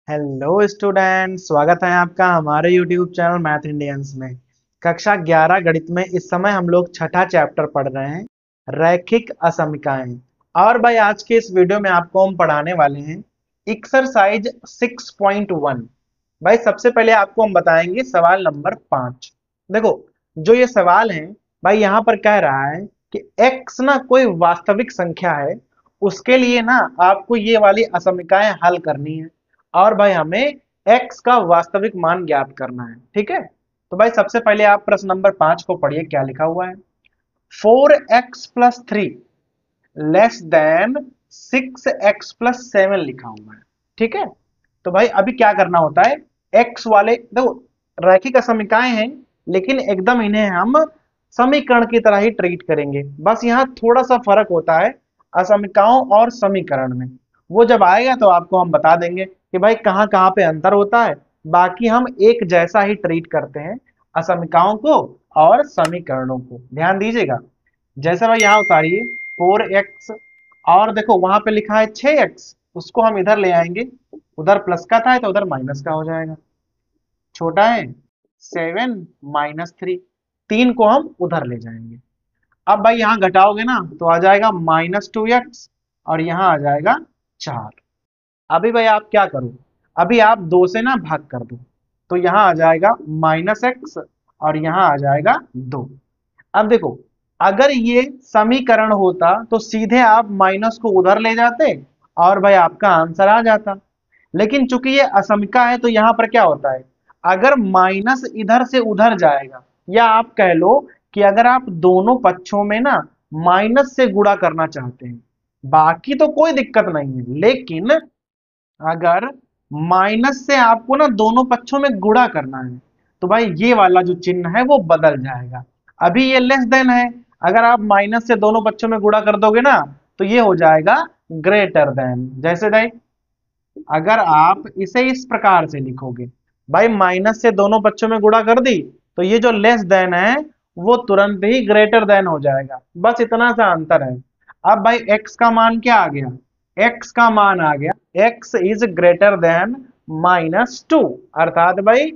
Hello student, स्वागत है आपका हमारे यूट्यूब चैनल मैथ इंडियंस में। कक्षा 11 गणित में इस समय हम लोग छठा चैप्टर पढ़ रहे हैं, रैखिक असमीकाएं। और भाई आज के इस वीडियो में आपको हम पढ़ाने वाले हैं एक्सरसाइज 6.1। भाई सबसे पहले आपको हम बताएंगे सवाल नंबर 5। देखो, जो ये सवाल है भाई यहाँ पर कह रहा है कि x ना कोई वास्तविक संख्या है, उसके लिए ना आपको ये वाली असमीकाएं हल करनी है। और भाई हमें x का वास्तविक मान ज्ञात करना है। ठीक है, तो भाई सबसे पहले आप प्रश्न नंबर 5 को पढ़िए, क्या लिखा हुआ है। 4x+3 लेस देन 6x+7 लिखा हुआ है। ठीक है, तो भाई अभी क्या करना होता है, x वाले देखो रैखिक असमीकाएं हैं, लेकिन एकदम इन्हें हम समीकरण की तरह ही ट्रीट करेंगे। बस यहाँ थोड़ा सा फर्क होता है असमीकाओं और समीकरण में। वो जब आएगा तो आपको हम बता देंगे कि भाई कहाँ कहाँ पे अंतर होता है। बाकी हम एक जैसा ही ट्रीट करते हैं असमीकाओं को और समीकरणों को। ध्यान दीजिएगा, जैसे भाई यहाँ उतारिए 4x, और देखो वहां पे लिखा है 6x, उसको हम इधर ले आएंगे। उधर प्लस का था तो उधर माइनस का हो जाएगा। छोटा है 7 - 3, 3 को हम उधर ले जाएंगे। अब भाई यहाँ घटाओगे ना तो आ जाएगा -2x, और यहाँ आ जाएगा 4। अभी भाई आप क्या करो, अभी आप 2 से ना भाग कर दो, तो यहाँ आ जाएगा -x, और यहाँ आ जाएगा 2। अब देखो, अगर ये समीकरण होता तो सीधे आप माइनस को उधर ले जाते और भाई आपका आंसर आ जाता। लेकिन चूंकि ये असमीका है तो यहाँ पर क्या होता है, अगर माइनस इधर से उधर जाएगा, या आप कह लो कि अगर आप दोनों पक्षों में ना माइनस से गुणा करना चाहते हैं, बाकी तो कोई दिक्कत नहीं है, लेकिन अगर माइनस से आपको ना दोनों पक्षों में गुणा करना है तो भाई ये वाला जो चिन्ह है वो बदल जाएगा। अभी ये लेस देन है, अगर आप माइनस से दोनों पक्षों में गुणा कर दोगे ना तो ये हो जाएगा ग्रेटर देन। जैसे भाई अगर आप इसे इस प्रकार से लिखोगे, भाई माइनस से दोनों पक्षों में गुणा कर दी तो ये जो लेस देन है वो तुरंत ही ग्रेटर देन हो जाएगा। बस इतना सा अंतर है। अब भाई x का मान क्या आ गया, x का मान आ गया x इज ग्रेटर देन -2, अर्थात भाई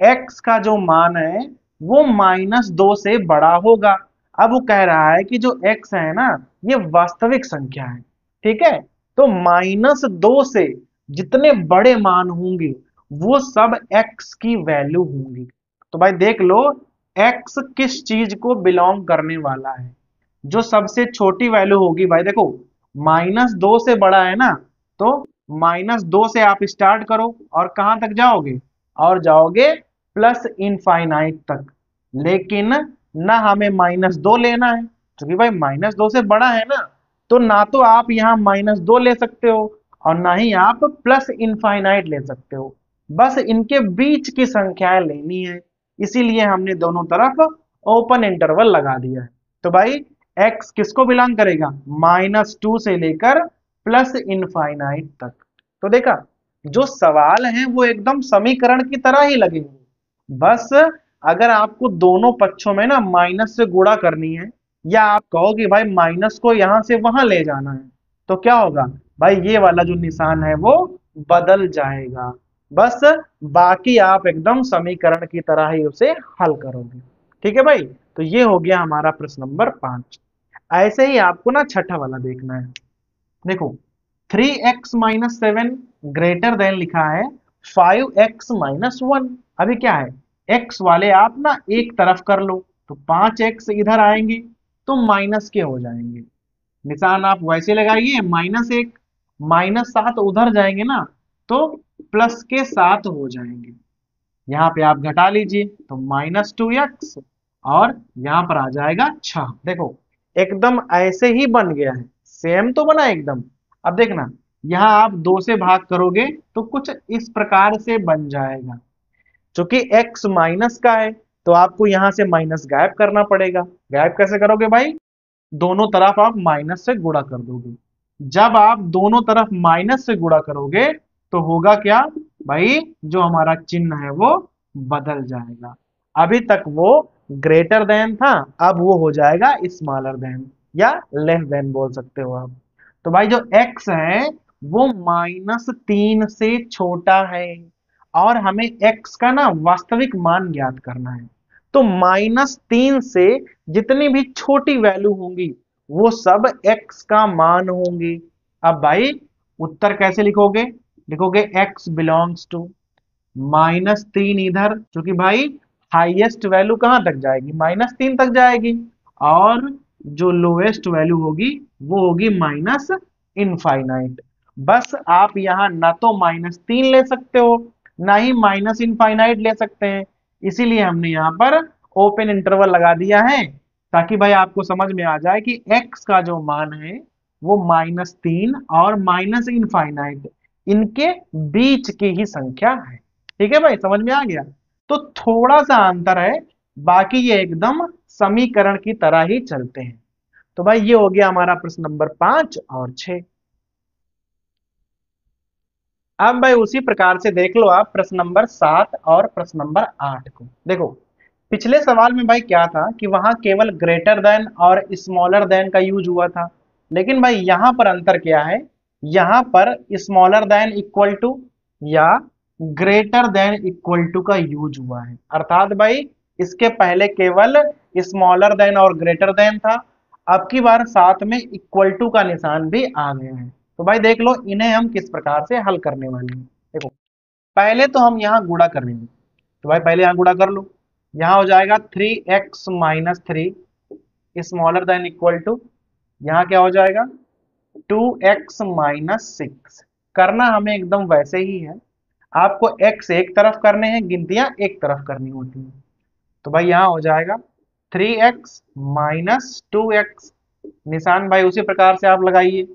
x का जो मान है वो -2 से बड़ा होगा। अब वो कह रहा है कि जो x है ना ये वास्तविक संख्या है। ठीक है, तो -2 से जितने बड़े मान होंगे वो सब x की वैल्यू होंगी। तो भाई देख लो x किस चीज को बिलोंग करने वाला है। जो सबसे छोटी वैल्यू होगी, भाई देखो -2 से बड़ा है ना, तो -2 से आप स्टार्ट करो और कहां तक जाओगे, और जाओगे प्लस इनफाइनाइट तक। लेकिन ना हमें -2 लेना है, क्योंकि भाई -2 से बड़ा है ना, तो ना तो आप यहाँ -2 ले सकते हो और ना ही आप प्लस इनफाइनाइट ले सकते हो। बस इनके बीच की संख्याएं लेनी है, इसीलिए हमने दोनों तरफ ओपन इंटरवल लगा दिया है। तो भाई x किसको बिलोंग करेगा, -2 से लेकर प्लस इनफाइनाइट तक। तो देखा, जो सवाल है वो एकदम समीकरण की तरह ही लगे हुए। बस अगर आपको दोनों पक्षों में ना माइनस से गुणा करनी है, या आप कहो कि भाई माइनस को यहां से वहां ले जाना है, तो क्या होगा, भाई ये वाला जो निशान है वो बदल जाएगा। बस बाकी आप एकदम समीकरण की तरह ही उसे हल करोगे। ठीक है भाई, तो ये हो गया हमारा प्रश्न नंबर 5। ऐसे ही आपको ना छठा वाला देखना है। देखो 3x - 7 ग्रेटर देन लिखा है 5x - 1। अभी क्या है, x वाले आप ना एक तरफ कर लो तो 5x इधर आएंगे तो माइनस के हो जाएंगे। निशान आप वैसे लगाइए -1, -7 उधर जाएंगे ना तो प्लस के 7 हो जाएंगे। यहाँ पे आप घटा लीजिए तो -2x, और यहाँ पर आ जाएगा 6। देखो एकदम ऐसे ही बन गया है, सेम तो बना एकदम। अब देखना, यहाँ आप 2 से भाग करोगे तो कुछ इस प्रकार से बन जाएगा। चूंकि x माइनस का है तो आपको यहाँ से माइनस गायब करना पड़ेगा। गायब कैसे करोगे भाई, दोनों तरफ आप माइनस से गुणा कर दोगे। जब आप दोनों तरफ माइनस से गुणा करोगे तो होगा क्या, भाई जो हमारा चिन्ह है वो बदल जाएगा। अभी तक वो ग्रेटर देन था, अब वो हो जाएगा स्मॉलर देन, या लेस देन बोल सकते हो आप। तो भाई जो x है वो -3 से छोटा है और हमें x का ना वास्तविक मान ज्ञात करना है। तो -3 से जितनी भी छोटी वैल्यू होंगी वो सब x का मान होंगी। अब भाई उत्तर कैसे लिखोगे? लिखोगे x बिलोंग्स टू -3 इधर, क्योंकि भाई हाईएस्ट वैल्यू कहां तक जाएगी? -3 तक जाएगी, और जो लोएस्ट वैल्यू होगी वो होगी माइनस इनफाइनाइट। बस आप यहाँ ना तो -3 ले सकते हो ना ही माइनस इनफाइनाइट ले सकते हैं, इसीलिए हमने यहाँ पर ओपन इंटरवल लगा दिया है, ताकि भाई आपको समझ में आ जाए कि x का जो मान है वो -3 और माइनस इनफाइनाइट इनके बीच की ही संख्या है। ठीक है भाई, समझ में आ गया? तो थोड़ा सा अंतर है, बाकी ये एकदम समीकरण की तरह ही चलते हैं। तो भाई ये हो गया हमारा प्रश्न नंबर 5 और 6। अब भाई उसी प्रकार से देख लो आप प्रश्न नंबर 7 और प्रश्न नंबर 8 को। देखो पिछले सवाल में भाई क्या था कि वहां केवल ग्रेटर देन और स्मॉलर देन का यूज हुआ था, लेकिन भाई यहां पर अंतर क्या है? यहां पर स्मॉलर देन इक्वल टू या ग्रेटर देन इक्वल टू का यूज हुआ है। अर्थात भाई इसके पहले केवल स्मॉलर देन और ग्रेटर देन था, अब की बार साथ में इक्वल टू का निशान भी आ गया है। तो भाई देख लो इन्हें हम किस प्रकार से हल करने वाले हैं। देखो पहले तो हम यहाँ गुणा करेंगे, तो भाई पहले यहाँ गुणा कर लो। यहाँ हो जाएगा 3x-3 smaller than equal to, यहाँ क्या हो जाएगा 2x-6। करना हमें एकदम वैसे ही है, आपको x एक तरफ करने हैं, गिनतियां एक तरफ करनी होती हैं। तो भाई यहाँ हो जाएगा 3x-2x, निशान भाई उसी प्रकार से आप लगाइए,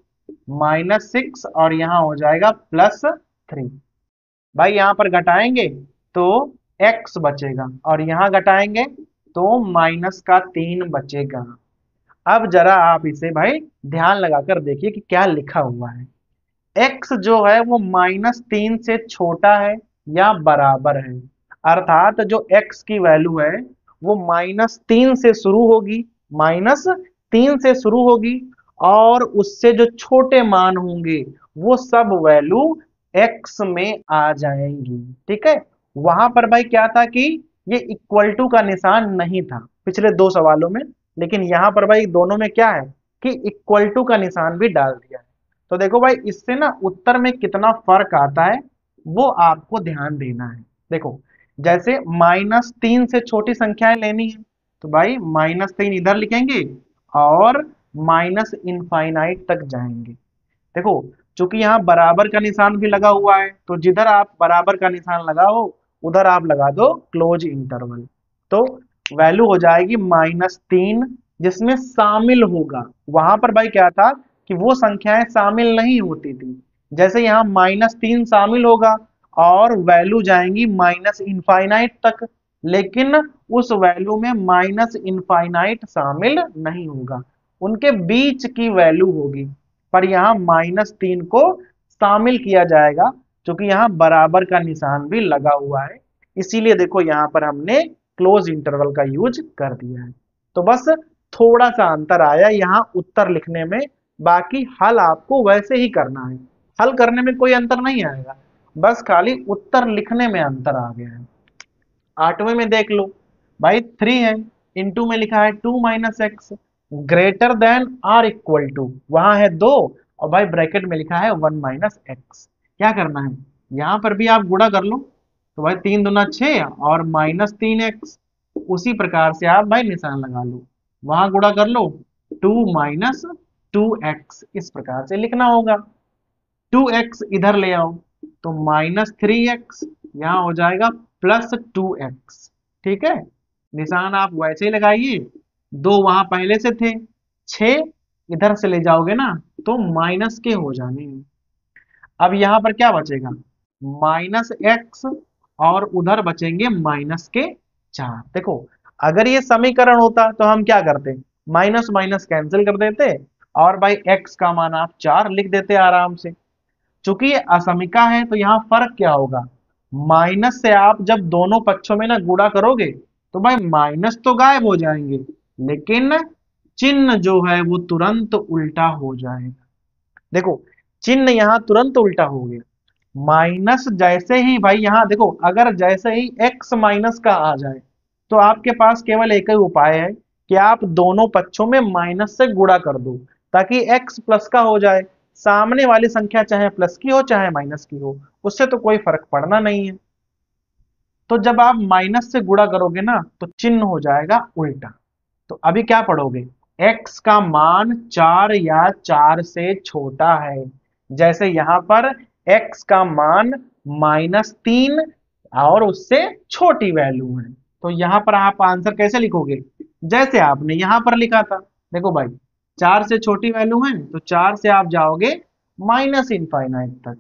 -6 और यहाँ हो जाएगा +3। भाई यहाँ पर घटाएंगे तो x बचेगा और यहाँ घटाएंगे तो -3 बचेगा। अब जरा आप इसे भाई ध्यान लगाकर देखिए कि क्या लिखा हुआ है। x जो है वो -3 से छोटा है या बराबर है, अर्थात जो x की वैल्यू है वो -3 से शुरू होगी, -3 से शुरू होगी, और उससे जो छोटे मान होंगे वो सब वैल्यू x में आ जाएंगी। ठीक है, वहां पर भाई क्या था कि ये इक्वल टू का निशान नहीं था पिछले दो सवालों में, लेकिन यहाँ पर भाई दोनों में क्या है कि इक्वल टू का निशान भी डाल दिया है। तो देखो भाई इससे ना उत्तर में कितना फर्क आता है वो आपको ध्यान देना है। देखो जैसे -3 से छोटी संख्याएं लेनी है, तो भाई -3 इधर लिखेंगे और माइनस इनफाइनाइट तक जाएंगे। देखो चूंकि यहाँ बराबर का निशान भी लगा हुआ है, तो जिधर आप बराबर का निशान लगाओ उधर आप लगा दो क्लोज इंटरवल, तो वैल्यू हो जाएगी -3, जिसमें शामिल होगा। वहां पर भाई क्या था कि वो संख्याएं शामिल नहीं होती थी, जैसे यहाँ -3 शामिल होगा और वैल्यू जाएंगी माइनस इनफाइनाइट तक, लेकिन उस वैल्यू में माइनस इनफाइनाइट शामिल नहीं होगा, उनके बीच की वैल्यू होगी। पर यहाँ -3 को शामिल किया जाएगा, क्योंकि यहाँ बराबर का निशान भी लगा हुआ है, इसीलिए देखो यहाँ पर हमने क्लोज इंटरवल का यूज कर दिया है। तो बस थोड़ा सा अंतर आया यहाँ उत्तर लिखने में, बाकी हल आपको वैसे ही करना है, हल करने में कोई अंतर नहीं आएगा, बस खाली उत्तर लिखने में अंतर आ गया है। 8वें में देख लो भाई 3 है, इनटू में लिखा है 2-x, greater than or equal to, वहां है 2 और भाई ब्रैकेट में लिखा है 1-x। क्या करना है, यहां पर भी आप गुणा कर लो, तो भाई 3 दूना 6 और -3x, उसी प्रकार से आप भाई निशान लगा लो, वहां गुणा कर लो 2-2x, इस प्रकार से लिखना होगा। 2x इधर ले आओ तो -3x, यहाँ हो जाएगा +2x। ठीक है, निशान आप वैसे ही लगाइए, 2 वहां पहले से थे, 6 इधर से ले जाओगे ना तो माइनस के हो जाने हैं। अब यहाँ पर क्या बचेगा -x और उधर बचेंगे -4। देखो अगर ये समीकरण होता तो हम क्या करते, माइनस माइनस कैंसिल कर देते और भाई x का मान आप 4 लिख देते आराम से। चूंकि ये असमिका है तो यहाँ फर्क क्या होगा, माइनस से आप जब दोनों पक्षों में ना गुणा करोगे तो भाई माइनस तो गायब हो जाएंगे, लेकिन चिन्ह जो है वो तुरंत उल्टा हो जाएगा। देखो चिन्ह यहाँ तुरंत उल्टा हो गया। माइनस जैसे ही भाई यहाँ देखो, अगर जैसे ही x माइनस का आ जाए तो आपके पास केवल एक ही उपाय है कि आप दोनों पक्षों में माइनस से गुणा कर दो, ताकि x प्लस का हो जाए। सामने वाली संख्या चाहे प्लस की हो चाहे माइनस की हो, उससे तो कोई फर्क पड़ना नहीं है। तो जब आप माइनस से गुणा करोगे ना तो चिन्ह हो जाएगा उल्टा। तो अभी क्या पढ़ोगे, x का मान 4 या 4 से छोटा है। जैसे यहां पर x का मान -3 और उससे छोटी वैल्यू है, तो यहां पर आप आंसर कैसे लिखोगे, जैसे आपने यहां पर लिखा था। देखो भाई, 4 से छोटी वैल्यू है तो 4 से आप जाओगे माइनस इनफाइनाइट तक,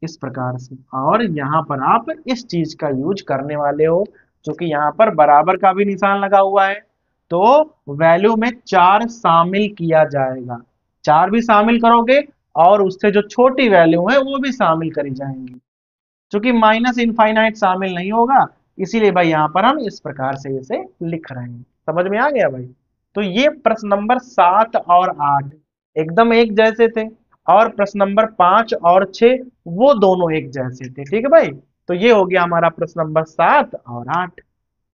इस प्रकार से। और यहाँ पर आप इस चीज का यूज करने वाले हो, क्योंकि यहाँ पर बराबर का भी निशान लगा हुआ है, तो वैल्यू में 4 शामिल किया जाएगा। 4 भी शामिल करोगे और उससे जो छोटी वैल्यू है वो भी शामिल करी जाएंगी। क्योंकि माइनस इनफाइनाइट शामिल नहीं होगा, इसीलिए भाई यहाँ पर हम इस प्रकार से इसे लिख रहे हैं। समझ में आ गया भाई। तो ये प्रश्न नंबर 7 और 8 एकदम एक जैसे थे, और प्रश्न नंबर 5 और 6 वो दोनों एक जैसे थे। ठीक है भाई, तो ये हो गया हमारा प्रश्न नंबर 7 और 8।